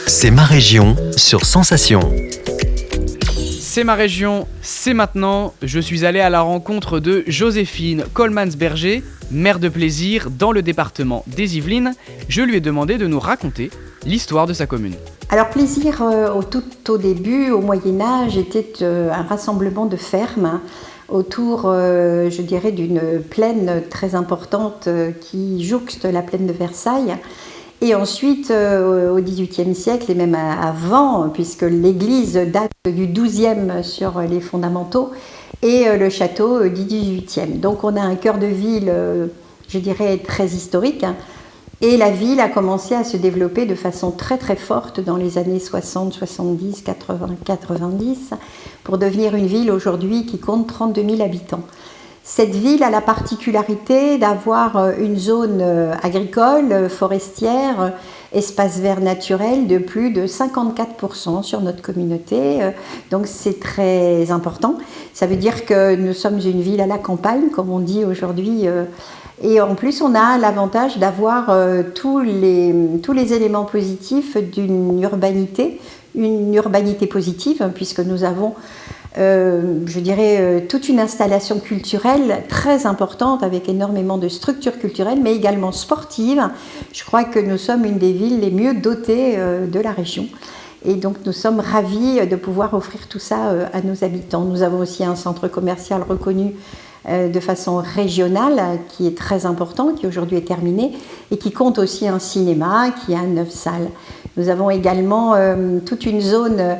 C'est ma région sur Sensation. C'est ma région, c'est maintenant. Je suis allé à la rencontre de Joséphine Coleman-Berger, maire de Plaisir dans le département des Yvelines. Je lui ai demandé de nous raconter l'histoire de sa commune. Alors Plaisir, tout au début, au Moyen-Âge, était un rassemblement de fermes autour, je dirais, d'une plaine très importante qui jouxte la plaine de Versailles. Et ensuite, au XVIIIe siècle, et même avant, puisque l'église date du XIIe sur les fondamentaux, et le château du XVIIIe. Donc on a un cœur de ville, je dirais, très historique. Et la ville a commencé à se développer de façon très très forte dans les années 60, 70, 80, 90, pour devenir une ville aujourd'hui qui compte 32 000 habitants. Cette ville a la particularité d'avoir une zone agricole, forestière, espace vert naturel de plus de 54% sur notre communauté. Donc c'est très important. Ça veut dire que nous sommes une ville à la campagne, comme on dit aujourd'hui. Et en plus, on a l'avantage d'avoir tous les éléments positifs d'une urbanité, une urbanité positive, puisque nous avons je dirais, toute une installation culturelle très importante avec énormément de structures culturelles, mais également sportives. Je crois que nous sommes une des villes les mieux dotées de la région. Et donc nous sommes ravis de pouvoir offrir tout ça à nos habitants. Nous avons aussi un centre commercial reconnu de façon régionale qui est très important, qui aujourd'hui est terminé et qui compte aussi un cinéma qui a 9 salles. Nous avons également toute une zone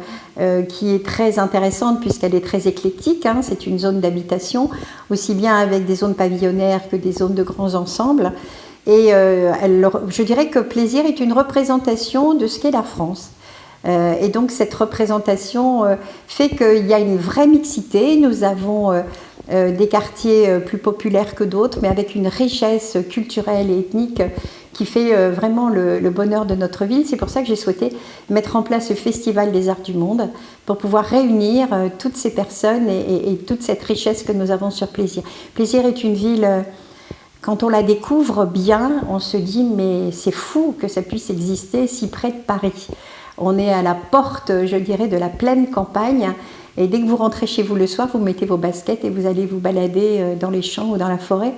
qui est très intéressante puisqu'elle est très éclectique. C'est une zone d'habitation, aussi bien avec des zones pavillonnaires que des zones de grands ensembles. Et je dirais que Plaisir est une représentation de ce qu'est la France. Et donc cette représentation fait qu'il y a une vraie mixité. Nous avons des quartiers plus populaires que d'autres, mais avec une richesse culturelle et ethnique qui fait vraiment le bonheur de notre ville. C'est pour ça que j'ai souhaité mettre en place ce Festival des Arts du Monde pour pouvoir réunir toutes ces personnes et toute cette richesse que nous avons sur Plaisir. Plaisir est une ville, quand on la découvre bien, on se dit mais c'est fou que ça puisse exister si près de Paris. On est à la porte, je dirais, de la pleine campagne. Et dès que vous rentrez chez vous le soir, vous mettez vos baskets et vous allez vous balader dans les champs ou dans la forêt.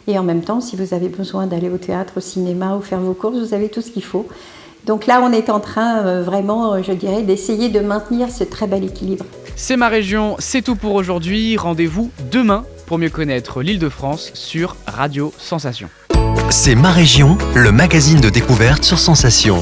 Et en même temps, si vous avez besoin d'aller au théâtre, au cinéma ou faire vos courses, vous avez tout ce qu'il faut. Donc là, on est en train vraiment, je dirais, d'essayer de maintenir ce très bel équilibre. C'est ma région, c'est tout pour aujourd'hui. Rendez-vous demain pour mieux connaître l'Île-de-France sur Radio Sensation. C'est ma région, le magazine de découverte sur Sensation.